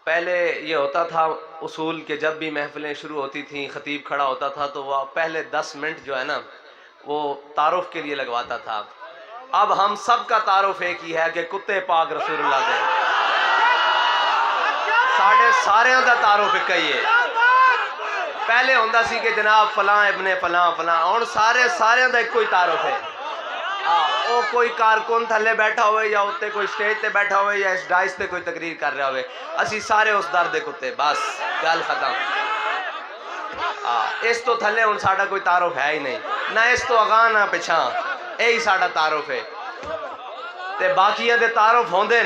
پہلے یہ ہوتا تھا اصول کہ جب بھی محفلیں شروع ہوتی تھیں خطیب کھڑا ہوتا تھا تو وہ پہلے 10 منٹ جو ہے نا وہ تعارف کے لیے لگواتا تھا. اب ہم سب کا تعارف ایک ہی ہے کہ کتے پاک رسول اللہ دے ساڑھے سارے دا تعارف ایک ہی ہے. پہلے ہوندہ سی کہ جناب فلاں ابن فلاں فلاں اور سارے دا ایک کوئی تعارف ہے. او کوئی کارکن تھلے بیٹھا ہوئے یا ہوتے کوئی سٹیج تے بیٹھا ہوئے یا اس ڈائس تے کوئی تقریر کر رہا ہوئے اسی سارے اس در دے کتے بس گل ختم. اس تو تھلے ہن ساڈا کوئی تعارف ہے ہی نہیں نہ اس تو اگاں نہ پچھاں یہی ساڈا تعارف ہے. تے باقیاں دے تعارف ہوندے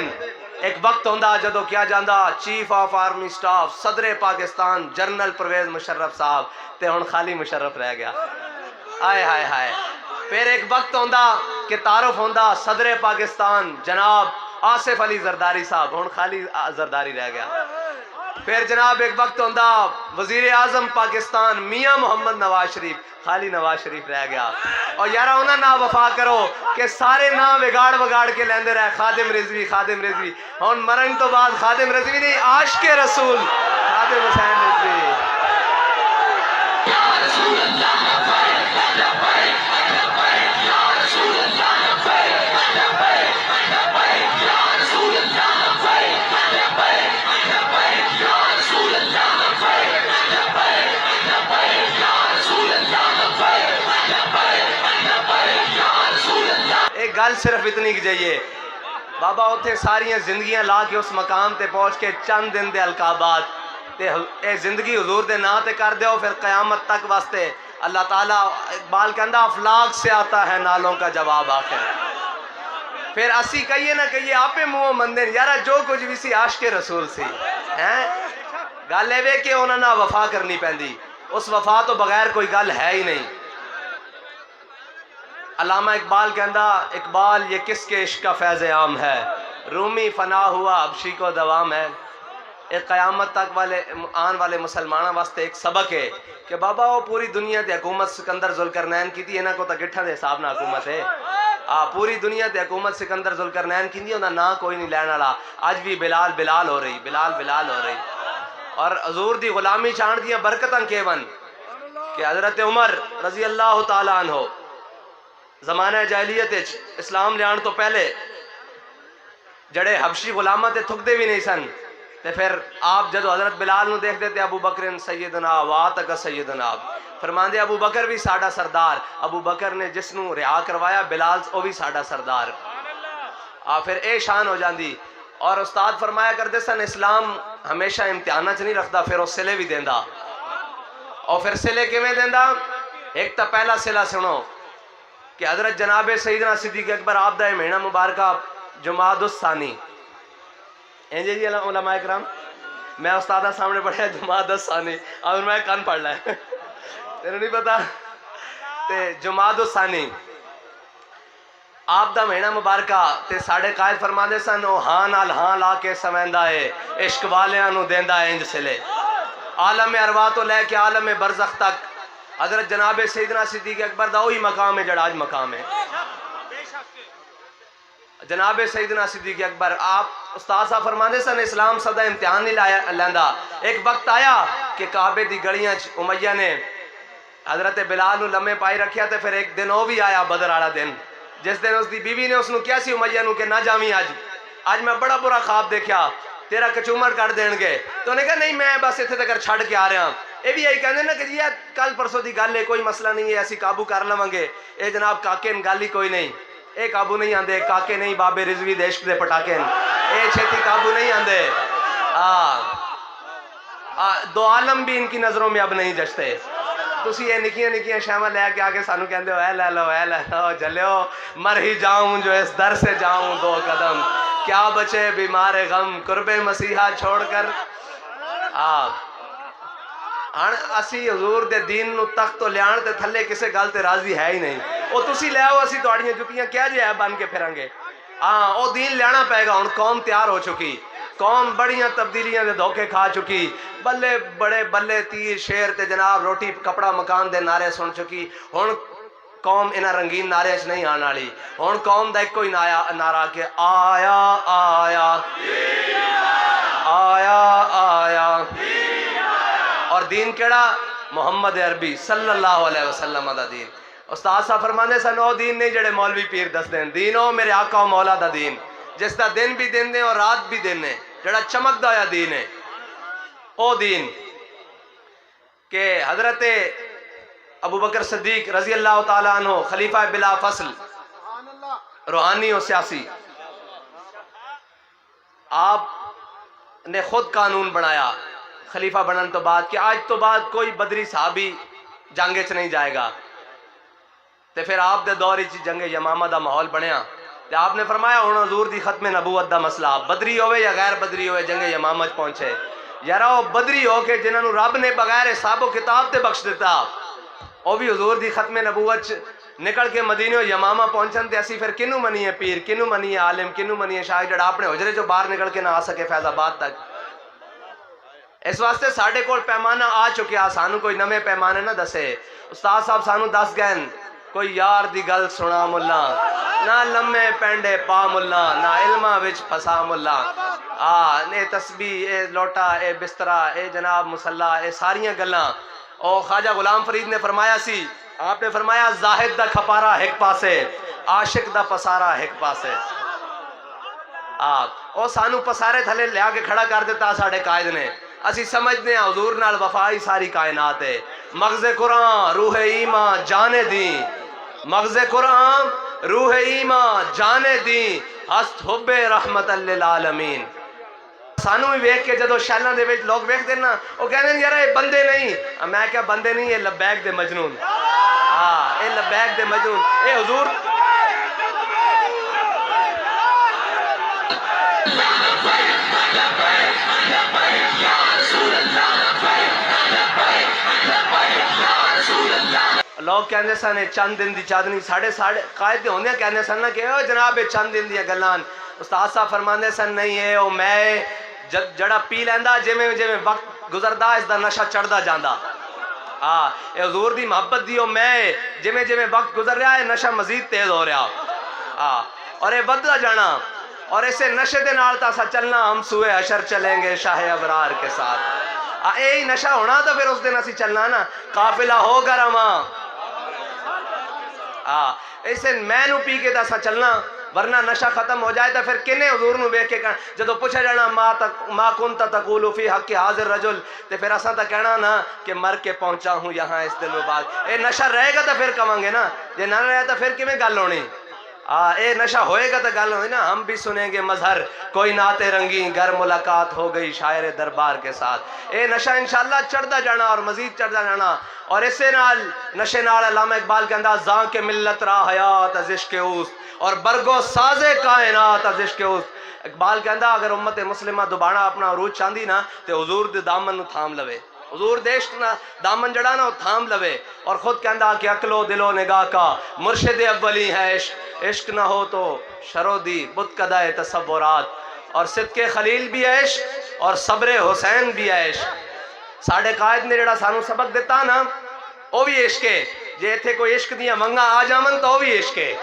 ایک وقت ہوندا جدو کیا جاندا چیف آف آرمی سٹاف صدر پاکستان جنرل پرویز مشرف صاحب تے ہن خالی مشرف رہ گیا. آئے ہائے ہائے. پھر ایک وقت ہوندا کہ تعارف ہوندا صدر پاکستان جناب آصف علی زرداری صاحب ہن خالی زرداری رہ گیا. پھر جناب ایک وقت ہوندا وزیر اعظم پاکستان میاں محمد نواز شریف خالی نواز شریف رہ گیا. اور یارا انہاں نہ وفا کرو کہ سارے نام وگاڑ کے لیندے رہے خادم رضوی ہن مرن تو بعد خادم رضوی نہیں عاشق رسول خادم حسین رضوی. ایک گل صرف اتنی کی جائیے بابا اتھے ساریاں زندگیاں لا کے اس مقام تے پہنچ کے چند دن دے القابات تے اے زندگی حضور دے نا تے کر دیو پھر قیامت تک واسطے اللہ تعالیٰ اقبال کہندہ افلاق سے آتا ہے نالوں کا جواب آخر. پھر اسی کہیے نہ کہیے آپے منہ مندن یارا جو کچھ بھی سی عاشق رسول سی گل ہے کہ انہوں نے وفا کرنی پیندی اس وفا تو بغیر کوئی گل ہے ہی نہیں. علامہ اقبال کہندہ اقبال یہ کس کے عشق کا فیض عام ہے رومی فنا ہوا ابشی کو دوام ہے. ایک قیامت تک آن والے مسلمانوں واسطے ایک سبق ہے کہ بابا وہ پوری دنیا تے حکومت سکندر ذوالقرنین کی تھی انہاں کو تا گٹھا دے حساب نہ حکومت ہے. پوری دنیا تے حکومت سکندر ذوالقرنین کی تھی انہاں نہ کوئی نہیں لین والا. آج بھی بلال ہو رہی بلال ہو رہی. اور حضور دی غلامی چاند دیاں برکتاں کیون کہ حضرت عمر رضی اللہ تعالیٰ عنہ زمانہ جاہلیت اسلام لیان تو پہلے جڑے حبشی غلامہ تے تھک دے بھی نہیں سن تے پھر آپ جدو حضرت بلال نو دیکھ دیتے ابو بکر سیدنا واتک سیدنا فرماندے ابو بکر بھی ساڈا سردار. ابو بکر نے جس نو رعا کروایا بلال او بھی ساڈا سردار. پھر اے شان ہو جاندی. اور استاد فرمایا کرتے سن اسلام ہمیشہ امتحانہ چ نہیں رکھتا پھر وہ سلے بھی دیندہ. اور پھر سلے کیویں دیندہ ایک تا پہلا سلا سنو کہ حضرت جناب سیدنا صدیق اکبر آپ دا مہینہ مبارکہ جمادی الثانی انجے جی علماء اکرام میں استادہ سامنے پڑھا جمادی الثانی اور میں کان پڑھ لائے تیرے نہیں پتا تے جمادی الثانی آپ دا مہینہ مبارکہ تے ساڑھے قائد فرما دے سن او ہاں نال ہاں لا کے سمیندہ ہے عشق والیاں نو دیندہ ہے انج سلے. عالم ارواح تو لے کے عالم برزخ تک حضرت جناب سیدنا صدیق اکبر دا وہی مقام ہے جڑا آج مقام ہے. جناب سیدنا صدیق اکبر آپ استاد صاحب فرماندے سن اسلام صدا امتحان نہیں لیندا. ایک وقت آیا کہ کعبے دی گڑیاں امیہ نے حضرت بلال نو لمحے پائی رکھیا تے پھر ایک دن وہ بھی آیا بدر والا دن جس دن اس دی بیوی نے اس نو کیا سی امیہ نو کہ نہ جاویں آج میں بڑا برا خواب دیکھیا تیرا کچومر کر دین گے. تو انہیں کہا نہیں میں بس اتنے تک چھڑ کے آ رہا ہوں. اے بھی یہی کہنے نا کہ جی کل پرسوں دی گل ہے کوئی مسئلہ نہیں ہے ایسی قابو کر لوانگے. اے جناب کاکے گل ہی کوئی نہیں اے قابو نہیں آندے کاکے نہیں بابے رضوی دے عشق دے پٹاکے اے چھتی قابو نہیں آندے. دو عالم بھی ان کی نظروں میں اب نہیں جشتے. تسی یہ نکیاں شامہ لے کے آگے سانو کہندے ہو اے لے لو جلیو مر ہی جاؤں جو اس در سے جاؤں 2 قدم کیا بچے بیمار غم قرب مسیحہ چھوڑ کر. اسی حضور دے دین نو تخت تو لیان تے تھلے کسے گل تے راضی ہے ہی نہیں. او تسی لے آؤ اسی تواڈیاں جتیاں کیا جے ہے بن کے پھریں گے. او دین لینا پائے گا. ہن قوم تیار ہو چکی قوم بڑیاں تبدیلیاں دے دھوکے کھا چکی بلے بڑے بلے تیر شیر تے جناب روٹی کپڑا مکان دے نعرے سن چکی. ہن قوم انہاں رنگین نعرے چ نہیں آن والی. ہن قوم دا ایک کوئی نعرہ کہ آیا آیا آیا دین کیڑا؟ محمد عربی صلی اللہ علیہ وسلم دا دین۔ استاد صاحب فرماندے سن او دین نہیں جڑے مولوی پیر دس دین، دین او میرے آقا و مولا دا دین، جس دا دن بھی دن دے اور رات بھی دن ہے، جڑا چمک دا ہویا دین ہے۔ او دین کہ حضرت ابو بکر صدیق رضی اللہ تعالیٰ عنہ خلیفہ بلا فصل، روحانی و سیاسی، آپ نے خود قانون بنایا خلیفہ بنن تو بعد کہ آج تو بعد کوئی بدری صحابی جنگے چ نہیں جائے گا۔ تے پھر آپ دے دور چ جنگ یمامہ دا ماحول بنیا تے آپ نے فرمایا ہن حضور دی ختم نبوت دا مسئلہ بدری ہوئے یا غیر بدری ہوئے جنگ یمامہ چ پہنچے، یارا وہ بدری ہو کے جنہاں نو رب نے بغیر حساب و کتاب تے بخش دیتا، وہ بھی حضور دی ختم نبوت چ نکل کے مدینہ و یمامہ پہنچن تے اسی پھر کنوں منیے پیر، کنوں منیے عالم، کنوں منیے شاعر جڑا اپنے حجرے جو باہر نکل کے نہ آ سکے فیض آباد تک۔ اس واسطے ساڑھے کول پیمانہ آ چکیا، سانو کوئی نمے پیمانے نہ دسے۔ استاد صاحب سانو دس گئن کوئی یار دی گل سنا ملا، نہ لمے پینڈے پا ملا، نہ علمہ وچ پھسا ملا، اے تسبیح، اے لوٹا، اے بسترہ، اے جناب مسلح، اے ساریاں گلاں۔ او خواجہ غلام فرید نے فرمایا سی، آپ نے فرمایا زاہد دا کھپارا ایک پاسے، عاشق دا پسارا ایک پاسے۔ او سانو پسارے تھلے لیا کے کھڑا کر دیتا ساڑھے قائد نے، اسی سمجھنے ہیں حضور نال وفائی ساری کائنات ہے۔ مغز قرآن روح ایمان جانے دیں، مغز قرآن روح ایمان جانے دیں، ہست حب رحمت للعالمین۔ سانو بھی ویکھ کے جدو شیلاں دے وچ لوگ ویکھ دے نا وہ کہنے یار یہ بندے نہیں، میں کیا بندے نہیں، یہ لبیک دے مجنون، اے لبیک دے مجنون، اے حضور لوگ کہندے سن چند دن دی چادنی، ساڑھے قائد دے ہوندے کہندے سن نا کہ او جناب چند دن دیا گلان۔ استاد صاحب فرماندے سن نہیں ہے او میں جڑا پی لیندا جویں جویں وقت گزردا اس دا نشہ چڑھدا جاندا، اے حضور دی محبت دی او میں جویں جویں وقت گزر رہا ہے نشہ مزید تیز ہو رہا، اور اے بدلا جانا، اور اسے نشے دے نال تاسا چلنا، ہم سوئے حشر چلیں گے شاہ ابرار کے ساتھ۔ اے ہی نشہ ہونا تو پھر اس دن اسی چلنا نا، قافلہ ہوگا رواں، اسے میں نو پی کے تاسا چلنا، ورنہ نشہ ختم ہو جائے تو پھر کنے حضور نو بیٹھ کے کہنا جدو پوچھا جانا ما کنت تقول فی حق حاضر رجل، تے پھر اساں تا کہنا نا کہ مر کے پہنچا ہوں یہاں اس دن بعد۔ اے نشہ رہے گا تو پھر کہاں گے نا، جے نہ رہے تو پھر کیویں گل ہونی؟ اے نشہ ہوئے گا تو گل ہوئی نا، ہم بھی سنیں گے مظہر کوئی نعت رنگی گر ملاقات ہو گئی شاعر دربار کے ساتھ۔ اے نشہ انشاءاللہ چڑھدا جانا اور مزید چڑھدا جانا، اور اسے نال نشے نال علامہ اقبال کہندا زاں کے ملت را حیات از عشق اوست اور برگو ساز کائنات از عشق اوست۔ اقبال کہندا اگر امت مسلمہ دوبارہ اپنا عروج چاندی نا تے حضور دے دامن نو تھام لوے، حضور دیش نا دامن جڑا نا وہ تھام لوے، اور خود کہندا کہ عقل و دل و نگاہ کا مرشد اولی ہے عشق، عشق نہ ہو تو شرودی بت کدائے تصورات، اور صدق خلیل بھی ہے عشق اور صبر حسین بھی ہے عشق۔ ساڑھے قائد نے جڑا سانو سبق دیتا نا وہ بھی عشق ہے، جے تھے کوئی عشق دیا منگا آ جامن تو وہ بھی عشق ہے،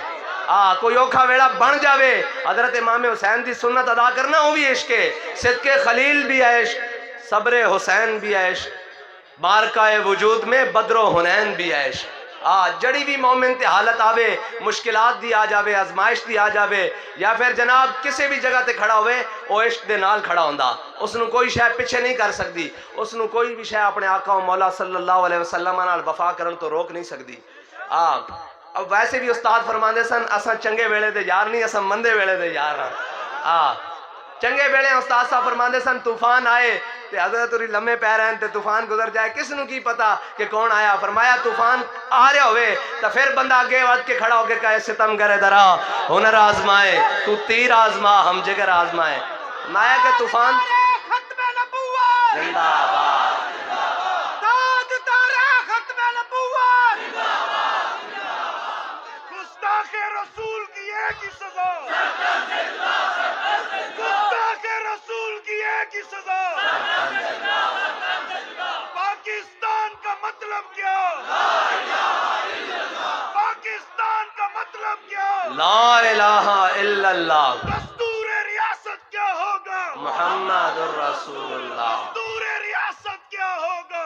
کوئی اوکھا ویڑا بن جاوے حضرت امام حسین دی سنت ادا کرنا وہ بھی عشق ہے، صدق خلیل بھی ہے عشق، صبر حسین بھی ہے عشق، بارکہ وجود میں بدر و حنین بھی ہے عشق۔ جڑی بھی مومن تے حالت آوے، مشکلات دی آ جاوے، ازمائش دی آ جاوے، یا پھر جناب کسی بھی جگہ تے کھڑا ہوئے وہ عشق دے نال کھڑا ہوندا، اس نو کوئی شے پیچھے نہیں کر سکتی، اس نو کوئی بھی شے اپنے آقا و مولا صلی اللہ علیہ وسلم نال وفا کرن تو روک نہیں سکتی۔ اب ویسے بھی استاد فرماندے سن اساں چنگے ویلے دے یار نہیں، اساں مندے ویلے دے یار ہاں۔ چنگے ویلے استاد صاحب فرماندے سن طوفان آئے تے حضرت اوری لمحے پے رہن تے طوفان گزر جائے، کس نو کی پتا کہ کون آیا؟ فرمایا طوفان آ رہا ہوئے تو پھر بندہ آگے وقت کے کھڑا ہو کے کہے ستم گرے درا ہنر آزمائے تو تیر آزما ہم جگر آزمائے۔ فرمایا کہ طوفان ختم نبوت زندہ آباد، داد تارا ختم نبوت، گستاخ رسول کی ایک ہی سزا، گستاخ رسول کی ایک ہی سزا۔ پاکستان کا مطلب کیا؟ پاکستان کا مطلب کیا؟ لا الہ الا اللہ دستور ریاست کیا ہوگا؟ محمد الرسول اللہ۔ دستور ریاست کیا ہوگا؟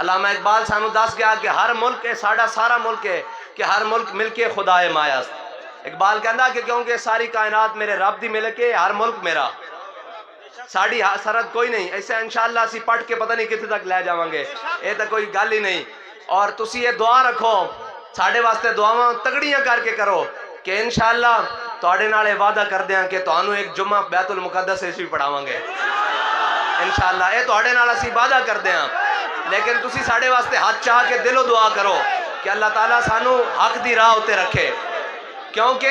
علامہ اقبال سانو دس گیا کہ ہر ملک ہے ساڑا سارا ملک ہے کہ ہر ملک مل کے خدا مایا است. اقبال کہندا کہ کیونکہ ساری کائنات میرے رب دی ملک ہے، ہر ملک میرا، ساڑی سرحد کوئی نہیں. ایسے انشاءاللہ اسی پڑھ کے پتہ نہیں کتنے تک لے جاواں گے، یہ تو کوئی گل ہی نہیں. اور تسی یہ دعا رکھو، ساڑے واسطے دعاواں تگڑیاں کر کے کرو کہ انشاءاللہ تواڈے نال وعدہ کردے ہاں کہ تانوں ایک جمعہ بیت المقدس وچ بھی پڑھاواں گے انشاءاللہ. یہ تواڈے نال اسی وعدہ کردے ہاں، لیکن تسی ساڑے واسطے ہاتھ چاہ کے دل و دعا کرو کہ اللہ تعالیٰ سانو حق دی راہ ہوتے رکھے، کیونکہ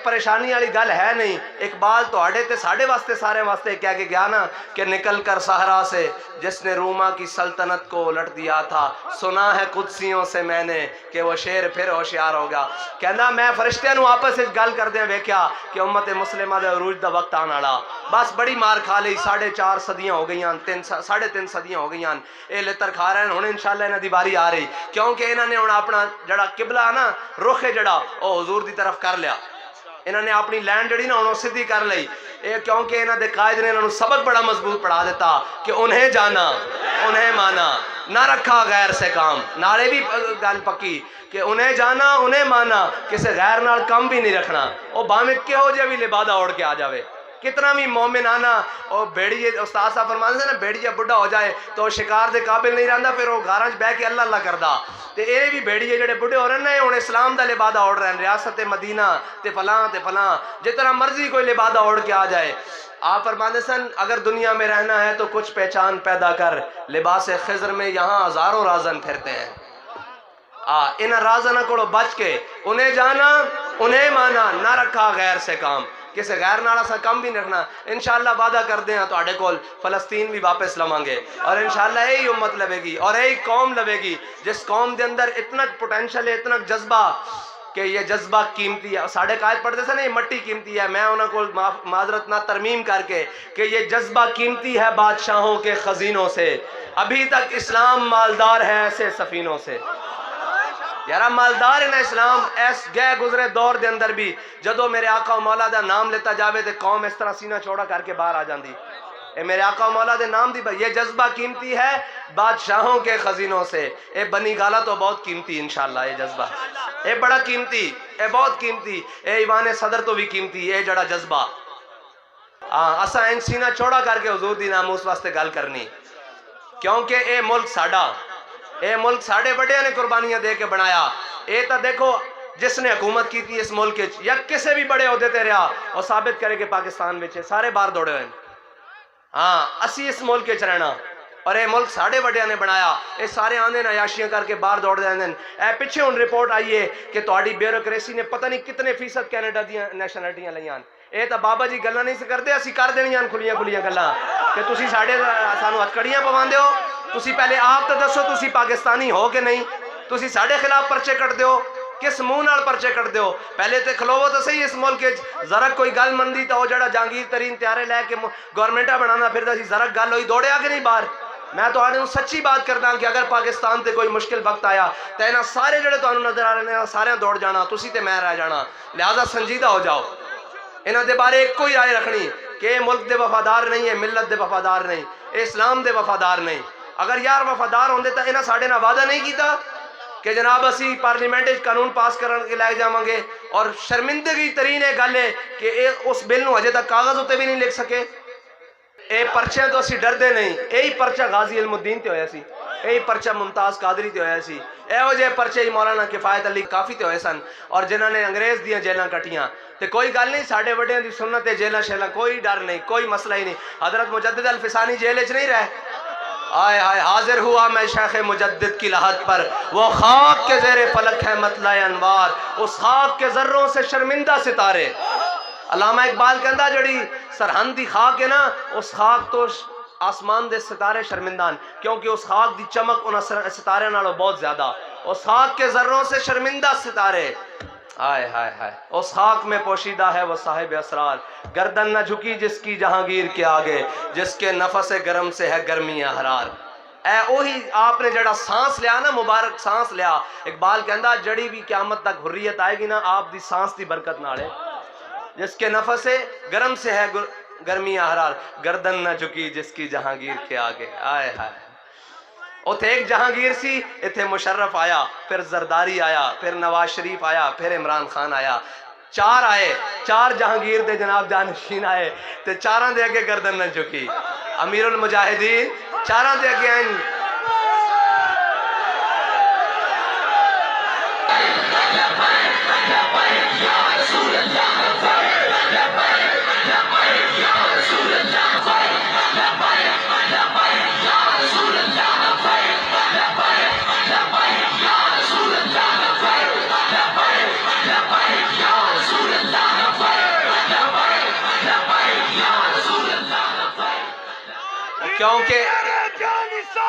پریشانی والی گل ہے نہیں. اقبال تواڈے تے ساڑے واسطے سارے واسطے کہہ کے گیا نا کہ نکل کر صحرا سے جس نے روما کی سلطنت کو الٹ دیا تھا، سنا ہے قدسیوں سے میں نے کہ وہ شیر پھر ہوشیار ہو گیا. کہنا میں فرشتیاں نو آپس وچ گل کردے ویکھیا کہ امت مسلمہ دے عروج دا وقت آن والا. بس بڑی مار کھا لئی، 4.5 صدیاں ہو گئیاں، 3.5 صدیاں ہو گئیاں، اے لتر کھا رہے ہیں. ہن انشاءاللہ انہاں دی باری آ رہی، کیونکہ انہاں نے ہن اپنا جڑا قبلہ ہے نا، رخ ہے جڑا او حضور دی طرف کر لیا. انہوں نے اپنی لینڈ جڑی نا انہوں سدھی کر لئی، کیونکہ انہوں نے قائد نے انہوں سبق بڑا مضبوط پڑھا دیتا کہ انہیں جانا انہیں مانا نہ رکھا غیر سے کام. نالے بھی گل پکی کہ انہیں جانا انہیں مانا، کسے غیر نال کم بھی نہیں رکھنا. وہ باویں کہو جے بھی لبادہ اوڑھ کے آ جاوے، کتنا بھی مومن آنا. اور بیڑیے استاد صاحب فرماتے ہیں نا، بیڑیے بڑھا ہو جائے تو شکار دے قابل نہیں رہندا، پھر وہ گھراں وچ بیٹھ کے اللہ اللہ کردا. تے اے بھی بیڑیے جڑے بڑھے ہو رہے ہیں ہن اسلام دا لبادہ اوڑھ رہے ہیں، ریاست مدینہ تے فلاں جتنا مرضی کوئی لبادہ اوڑھ کے آ جائے. آپ فرماتے سن اگر دنیا میں رہنا ہے تو کچھ پہچان پیدا کر، لباس خضر میں یہاں ہزاروں رازن پھرتے ہیں. ان رازنہ کو بچ کے انہیں جانا انہیں مانا، نہ رکھا غیر سے کام، کسے غیر نالا سا کم بھی نہیں رکھنا. انشاءاللہ وعدہ کر دیں تو آڑے کول فلسطین بھی واپس لواں گے، اور انشاءاللہ یہی امت لبے گی اور یہی قوم لبے گی جس قوم دے اندر اتنا پوٹینشل ہے، اتنا جذبہ کہ یہ جذبہ قیمتی ہے. ساڑھے قائد پڑھتے تھے نا یہ مٹی قیمتی ہے، میں انہوں کو معذرت نہ ترمیم کر کے کہ یہ جذبہ قیمتی ہے بادشاہوں کے خزینوں سے، ابھی تک اسلام مالدار ہے ایسے سفینوں سے. یارا مالدار ہے نا اسلام، ایس گئے گزرے دور دے اندر بھی جدو میرے آقا و مولا دا نام لیتا جاوے تے قوم اس طرح سینہ چوڑا کر کے باہر آ جاندی. اے میرے آقا و مولا دے نام دی یہ جذبہ قیمتی ہے بادشاہوں کے خزینوں سے. اے بنی گالا تو بہت قیمتی انشاءاللہ، یہ جذبہ اے بڑا قیمتی، اے بہت قیمتی، اے ایوان صدر تو بھی قیمتی. اے جڑا جذبہ اسا ان سینہ چوڑا کر کے حضور دی ناموس واسطے گل کرنی، کیونکہ اے ملک ساڑا، اے ملک ساڑے بڑے نے قربانیاں دے کے بنایا. اے تا دیکھو جس نے حکومت کی تھی اس ملک یا کسے بھی بڑے عہدے تے رہا اور ثابت کرے کہ پاکستان وچ سارے باہر دوڑے ہوئے. اسی اس ملک وچ رہنا، اور اے ملک ساڑے بڑے نے بنایا. اے سارے آندے عیاشیاں کر کے باہر دوڑ دے. اے پیچھے ہن رپورٹ آئی ہے کہ تہاڈی بیوروکریسی نے پتہ نہیں کتنے فیصد کینیڈا دیاں نیشنلٹیاں لئیاں. اے تا بابا جی گلاں نہیں کردے، اسی کر دینیاں کھلیاں کھلیاں گلاں کہ تسی ساڑے سانو ہتھکڑیاں پواندے ہو. تسی پہلے آپ تو دسو تسی پاکستانی ہو کہ نہیں؟ تسی ساڑے خلاف پرچے کٹ دیو، کس منہ نال پرچے کٹ دیو؟ پہلے تے کھلوو تو صحیح اس ملک ذرا کوئی گل مندی تو جڑا جہانگیر ترین تیارے لے کے گورنمنٹا بنانا پھر سی ذرا گل ہوئی دوڑے آگے نہیں باہر. میں تو آنے سچی بات کرنا کہ اگر پاکستان تے کوئی مشکل وقت آیا تو انہاں سارے جڑے تو نظر آ رہے ہیں سارے دوڑ جانا، تسی تے میں رہ جانا. لہذا سنجیدہ ہو جاؤ، انہاں دے بارے ایک کوئی رائے رکھنی کہ ملک دے وفادار نہیں ہے، ملت دے وفادار نہیں، اسلام دے وفادار نہیں. اگر یار وفادار ہوندے تو انہاں ساڑے نہ وعدہ نہیں کیتا کہ جناب اسی پارلیمنٹ قانون پاس کرن کے لائے جاواں گے. اور شرمندگی ترین ایک گل ہے کہ اس بل نو ہجے تک کاغذ ہوتے بھی نہیں لکھ سکے. اے پرچے تو اسی ڈر دے نہیں. یہی پرچہ غازی علم الدین تے ہویا سی، یہی پرچہ ممتاز قادری تے ہویا سی، اے جے پرچے ہی مولانا کفایت علی کافی تے ہوئے سن، اور جنہاں نے انگریز دیاں جیلاں کٹیاں. تے کوئی گل نہیں، ساڑے وڈیاں دی سنت جیلاں شیلاں کوئی ڈر نہیں، کوئی مسئلہ ہی نہیں. حضرت مجدد الفسانی جیل وچ نہیں رہے. آئے آئے حاضر ہوا میں شیخ مجدد کی لحد پر، وہ خاک کے زیر فلک ہے مطلع انوار، اس خاک کے ذروں سے شرمندہ ستارے. علامہ اقبال کہندہ جڑی سرحندی خاک ہے نا، اس خاک تو آسمان دے ستارے شرمندان، کیونکہ اس خاک دی چمک انہاں ستارے نالوں بہت زیادہ. اس خاک کے ذروں سے شرمندہ ستارے. آئے ہائے ہائے اس خاک میں پوشیدہ ہے وہ صاحب اسرار، گردن نہ جھکی جس کی جہانگیر کے آگے، جس کے نفس گرم سے ہے گرمی احرار. اے اوہی آپ نے جڑا سانس لیا نا، مبارک سانس لیا. اقبال کہندہ جڑی بھی قیامت تک حریت آئے گی نا آپ دی سانس دی برکت نالے، جس کے نفس گرم سے ہے گرمی احرار، گردن نہ جھکی جس کی جہانگیر کے آگے. آئے ہائے اتھے ایک جہانگیر سی، اتھے مشرف آیا، پھر زرداری آیا، پھر نواز شریف آیا، پھر عمران خان آیا، چار آئے، چار جہانگیر دے جناب جانشین آئے، تے چاراں دے اگے گردن نہ چکی۔ امیر المجاہدین چاراں دے اگے آئیں۔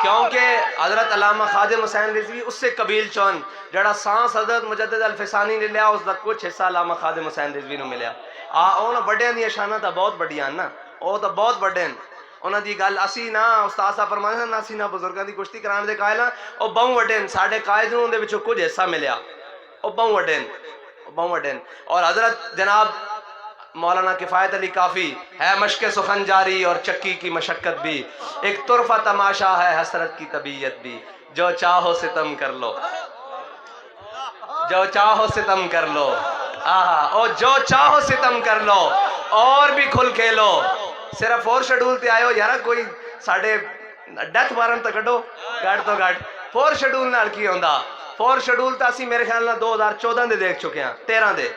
کیونکہ حضرت علامہ خادم حسین رضوی اس سے قبیل چون جڑا سانس حضرت مجدد الفسانی نے لیا، اس دا کچھ حصہ علامہ خادم حسین رضوی نے ملیا۔ اونا بڑے دی شانہ تا بہت بڑیاں نا، او تا بہت بڑے ہیں۔ اونا دی گل اسی نا استاد صاحب فرمانے نا، اسی نا بزرگاں دی کشتی کرانے دے قائل ہیں، او بہوں وڈے ہیں، ساڑھے قائد نوں دے وچوں کچھ حصہ ملیا، او بہوں وڈے ہیں، بہوں وڈے ہیں۔ اور حضرت جناب مولانا کفایت علی کافی ہے مشق سخن جاری اور چکی کی مشقت بھی، ایک طرفہ تماشا ہے حسرت کی طبیعت بھی، جو چاہو ستم کر لو، جو چاہو ستم کر لو، او جو چاہو ستم کر لو اور بھی کھل کھیلو۔ صرف فور شیڈول تے آئے ہو یارا، کوئی ساڑھے ڈیتھ وارنٹ تا کٹو گھٹ تو گھٹ۔ فور شیڈول نال کی ہوندا؟ فور شیڈول تا اسی میرے خیال نال 2014 دے دیکھ چکے ہیں، 13 دے۔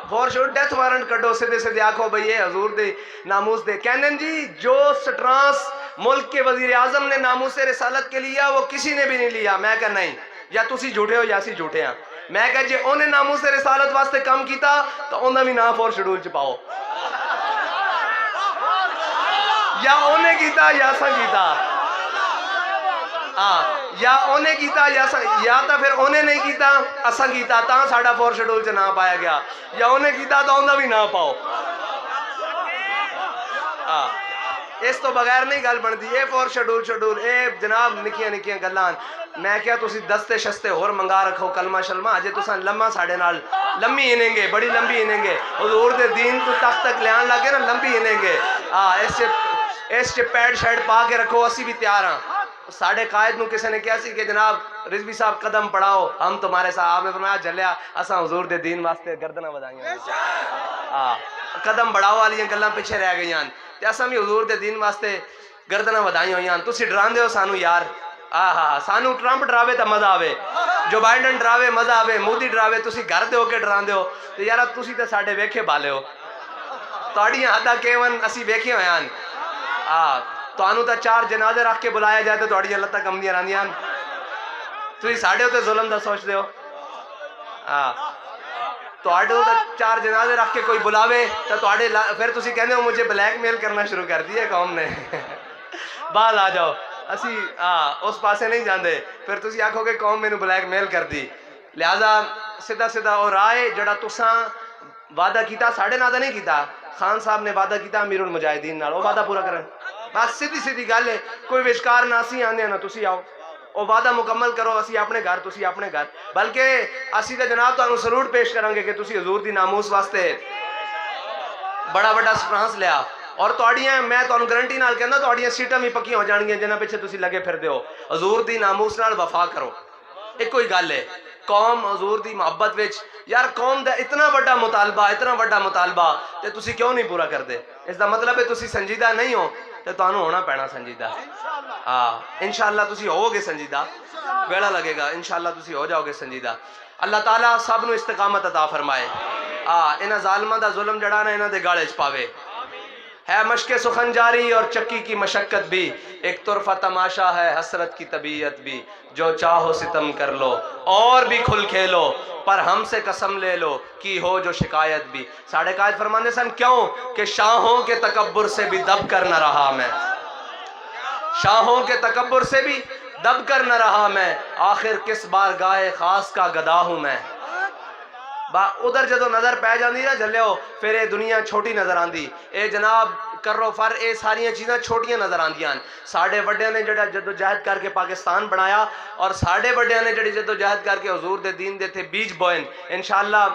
فور شیڈول ڈیتھ وارنٹ کٹو، سدھے سدھے آکھو بھئی یہ حضور دے ناموس دے۔ کہنے جی جو سٹرانس ملک کے وزیر اعظم نے ناموس رسالت کے لیا وہ کسی نے بھی نہیں لیا۔ میں کہا نہیں، یا تسی جھوٹے ہو یا اسی جھوٹے ہیں۔ میں کہا جی انہیں ناموس رسالت واسطے کام کیتا تو انہیں بھی نام فور شیڈول چپاؤ، یا انہیں کیتا یا سن کیتا، یا انہیں کیتا یا تا پھر انہیں نہیں کیتا اساں کیتا تاں ساڑھا فور شیڈول سے نہ پایا گیا، یا انہیں کیتا تو انہیں بھی نہ پاؤ۔ اس تو بغیر نہیں گل بندی، اے فور شیڈول اے جناب نکیاں نکیاں گلان۔ میں کیا تسی دستے شستے ہور منگا رکھو کلمہ شلمہ، اجے تساں لمحہ ساڑھے نال لمبی انہیں گے، بڑی لمبی انہیں گے، حضور دے دین تو تخت تک لیان لگے نا، لمبی انہیں گے۔ اس چے پیڈ شیڈ پا کے رکھو، اسی بھی تیار ہاں۔ ساڑھے قائد نو کسی نے کیا سی کہ جناب رضوی صاحب قدم پڑھاؤ، ہم تمہارے ساتھ۔ آپ نے فرمایا جلیا اساں حضور دے دین واسطے گردنہ بدائیں، قدم بڑھاؤ والی گلاں پیچھے رہ گئی ہیں، تے اساں بھی حضور دے دین واسطے گردنہ بدائیں ہوئی ہیں۔ تسی ڈران دے ہو سانو یار، سانو ٹرمپ ڈراوے تا مزہ آوے، جو بائیڈن ڈراوے مزہ آوے، مودی ڈراوے، تسی گھر دے ہو کے ڈران دے ہو، تے یارا تسی تے ساڑھے ویکھے بالے ہو، تاڑیاں حدہ کیون اسی ویکھے ہوئے ہیں۔ تو آنو تا چار جنازے رکھ کے بلایا جائے تو توڑی اللہ تک کم دیا راندیاں، تو ہی ساڑھے ہوتے ظلم دا سوچ دے ہو۔ تو آڑے ہوتا چار جنازے رکھ کے کوئی بلاوے تو آڑے پھر تسی کہنے ہو مجھے بلیک میل کرنا شروع کر دیا قوم نے۔ بعد آ جاؤ، اسی اس پاسے نہیں جاندے، پھر تسی آکھو کہ قوم میں نو بلیک میل کر دی۔ لہذا سدھا سدھا اور آئے جڑا تساں وعدہ کیتا ساڑھے نادہ نہیں کیتا، خان صاحب نے وعدہ کیتا امیر المجاہدین نال، وہ وعدہ پورا کریں۔ بس سیدھی سیدھی گل ہے، کوئی وشکار نہ اسی آنے نا تسی آؤ، وہ وعدہ مکمل کرو، اسی اپنے گھر تسی اپنے گھر، بلکہ اسی تے جناب تو انہوں سلوٹ پیش کریں گے کہ تسی حضور دی ناموس واسطے بڑا بڑا سپرانس لیا، اور توڑیاں میں تو انہوں گرنٹی نال کہنا توڑیاں سیٹاں بھی پکی ہو جان گے جنہ پیچھے تسی لگے پھر دیو۔ حضور دی ناموس نال وفا کرو، ایک کوئی گل ہے قوم حضور دی محبت وچ، یار قوم دا اتنا بڑا مطالبہ تے تسی کیوں نہیں پورا کر دے؟ اس دا مطلب ہے تسی سنجیدہ نہیں ہو، تے تو انہوں ہونا پینا سنجیدہ۔ انشاءاللہ تسی ہو گے سنجیدہ، ویڑا لگے گا، انشاءاللہ تسی ہو جاؤ گے سنجیدہ۔ اللہ تعالیٰ سب نو استقامت عطا فرمائے، انہاں ظالمہ دا ظلم جڑانا انہاں دے گاڑے چپاوے۔ ہے مشق سخن جاری اور چکی کی مشقت بھی، ایک طرفہ تماشا ہے حسرت کی طبیعت بھی، جو چاہو ستم کر لو اور بھی کھل کھیلو، پر ہم سے قسم لے لو کی ہو جو شکایت بھی۔ ساڑھے قائد فرمانے سن کیوں کہ شاہوں کے تکبر سے بھی دب کر نہ رہا میں، شاہوں کے تکبر سے بھی دب کر نہ رہا میں، آخر کس بارگاہ خاص کا گدا ہوں میں۔ ادھر جدو نظر پہ جاندی نا جلے ہو پھر اے دنیا چھوٹی نظر آندی، اے جناب کرو فر اے ساریاں چیزاں چھوٹیاں نظر آندیاں۔ ساڑھے بڑے نے جڑا جدوجہد کر کے پاکستان بنایا، اور ساڑھے بڑے نے جڑی جدوجہد کر کے حضور دے دین دے تھے بیج بوئن، انشاءاللہ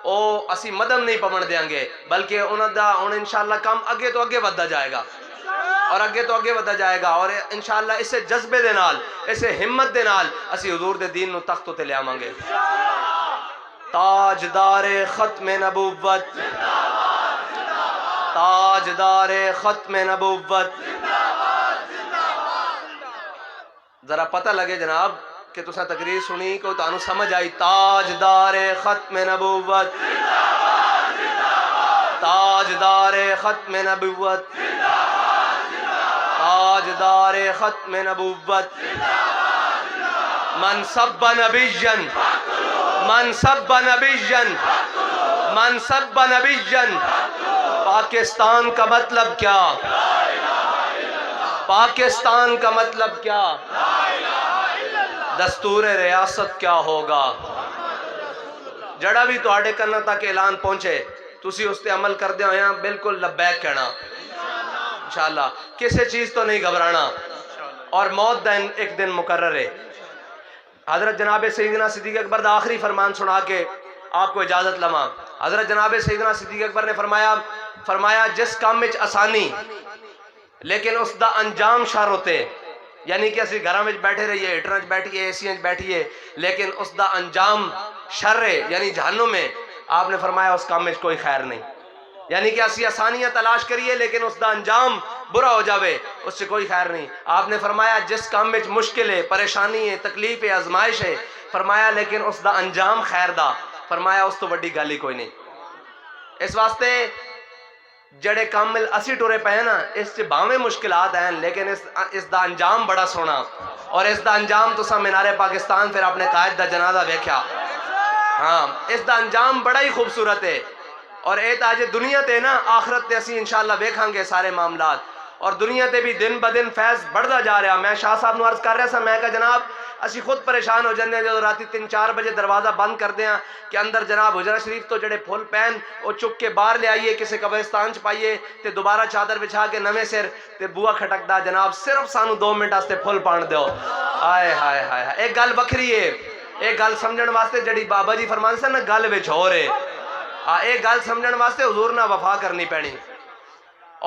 او اسی مدم نہیں پمن دیاں گے، بلکہ انہاں دا انشاءاللہ کام اگے تو اگے ودھا جائے گا، اور اگے تو اگے ودا جائے گا، اور انشاءاللہ اسے جذبے دے نال، اسے ہمت دے نال اسی حضور دے دین نو تخت تے لے آواں گے۔ تاجدار ختم نبوت، تاجدار ختم نبوت، ذرا پتہ لگے جناب کہ تساں تقریر سنی کو تانوں سمجھ آئی۔ تاجدار ختم نبوت، تاجدار ختم نبوت، تاجدار ختم نبوت، من سب نبیا، من سب نبیا، من سب نبیا، پاکستان کا مطلب کیا؟ پاکستان کا مطلب کیا؟ دستور ریاست کیا ہوگا؟ جڑا بھی تواڈے کناں تک اعلان پہنچے تسی اس تے عمل کر دے ہویا بالکل لبیک کہنا انشاءاللہ، کسی چیز تو نہیں گھبرانا، اور موت دا ایک دن مقرر ہے۔ حضرت جناب سیدنا صدیق اکبر دا آخری فرمان سنا کے آپ کو اجازت لما۔ حضرت جناب سیدنا صدیق اکبر نے فرمایا جس کام وچ آسانی لیکن اس دا انجام شر ہوتے، یعنی کہ اسی گھراں وچ بیٹھے رہیے، ہیٹراں وچ بیٹھیے، اے سیاں وچ بیٹھیے، لیکن اس دا انجام شر ہے یعنی جہنم ہے، آپ نے فرمایا اس کام وچ کوئی خیر نہیں۔ یعنی کہ اسی آسانیاں تلاش کریے لیکن اس دا انجام برا ہو جاوے، اس سے کوئی خیر نہیں۔ آپ نے فرمایا جس کام وچ مشکل ہے، پریشانی ہے، تکلیف ہے، آزمائش ہے، فرمایا لیکن اس دا انجام خیر دا، فرمایا اس تو بڑی گل ہی کوئی نہیں۔ اس واسطے جڑے کامل اسی ٹورے پہ ہیں نا، اس سے باویں مشکلات ہیں لیکن اس دا انجام بڑا سونا، اور اس دا انجام تو سا مینار پاکستان پھر اپنے قائد دا جنازہ دیکھیا، ہاں اس دا انجام بڑا ہی خوبصورت ہے۔ اور اے تاج دنیا تے نا، آخرت تے اسی انشاءاللہ ویکھاں گے سارے معاملات، اور دنیا تے بھی دن بدن فیض بڑھدا جا رہا۔ میں شاہ صاحب نو عرض کر رہا سا، میں کہا جناب اسی خود پریشان ہو جاندے ہیں جدو راتی 3-4 بجے دروازہ بند کر دیا کہ اندر جناب حجرہ شریف تو جڑے پھول پین وہ چک کے باہر لے آئیے، کسی قبرستان چ پائیے تے دوبارہ چادر بچھا کے نویں سر تے بوا کھٹکدا جناب صرف سانو 2 منٹ واسطے پھول پان دیو۔ آئے ہائے ہائے، ایک گل بکھری ہے، ایک گل سمجھن واسطے جڑی بابا جی فرمان سے نا گل وچ ہو رہے، ایک گل سمجھن واسطے حضور نہ وفا کرنی پینی،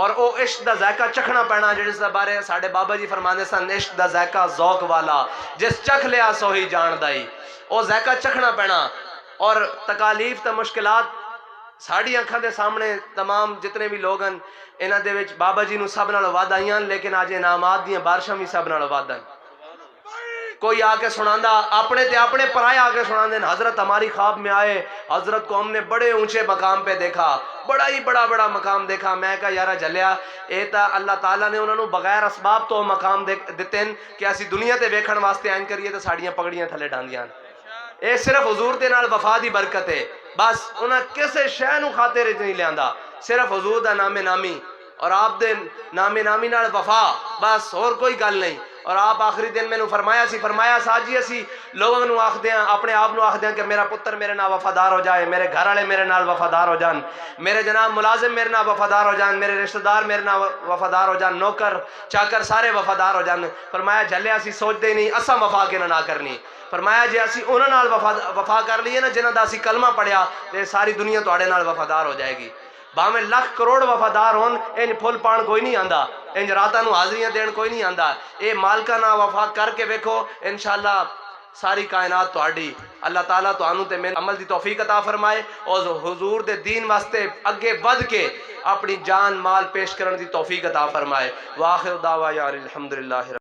اور او عشق دا ذائقہ چکھنا پینا، جس دا بارے ساڑھے بابا جی فرمانے سن عشق دا ذائقہ ذوق والا، جس چکھ لیا سو ہی جان دائی، او ذائقہ چکھنا پینا۔ اور تکالیف تا مشکلات ساڑھی آنکھاں دے سامنے تمام جتنے بھی لوگ ہیں انہاں دے وچ بابا جی نو سب نال وعدہ آئیاں، لیکن آج انعامات دیاں بارشاں بھی سب نال وعدہ ہیں۔ کوئی آ کے سناندہ اپنے تے اپنے پرائے آ کے سناندے، حضرت ہماری خواب میں آئے، حضرت کو ہم نے بڑے اونچے مقام پہ دیکھا، بڑا ہی بڑا مقام دیکھا۔ میں کہا یارہ جلیا اے تا اللہ تعالیٰ نے انہوں نے بغیر اسباب تو مقام دیتے ہیں کہ اسی دنیا تے ویکھن واسطے آئین کریے تو ساڑیاں پگڑیاں تھلے ڈاندیاں۔ اے صرف حضور دے نال وفا دی برکت ہے، بس انہاں کسے شے نو خاطر نہیں لیاندا، صرف حضور دا نام نامی اور آپ دے نام نامی نال وفا، بس اور کوئی گل نہیں۔ اور آپ آخری دن میں نو فرمایا ساجی اسی لوگوں نو آخ دیاں، اپنے آپ نو آخ دیاں کہ میرا پتر میرے نال وفادار ہو جائے، میرے گھر والے میرے نال وفادار ہو جان، میرے جناب ملازم میرے نال وفادار ہو جان، میرے رشتہ دار میرے نال وفادار ہو جان، نوکر چاکر سارے وفادار ہو جان۔ فرمایا جھلے اسی سوچ دے نہیں اساں وفا کے نہ کرنی، فرمایا جے اسی انہاں نال وفا کر لیے نا جنہاں دا اسی کلمہ پڑھیا تے ساری دنیا تواڈے نال وفادار ہو جائے گی۔ باویں لاکھ کروڑ وفادار ہون انج پھل پان کوئی نہیں آندا، انج راتاں نو حاضریاں دین کوئی نہیں آندا۔ اے مالکا نہ وفا کر کے ویکھو انشاءاللہ ساری کائنات تواڈی۔ اللہ تعالیٰ تانوں تے میرے عمل دی توفیق عطا فرمائے اور حضور دے دین واسطے اگے ود کے اپنی جان مال پیش کرن دی توفیق عطا فرمائے۔ وآخر دعوانا الحمدللہ۔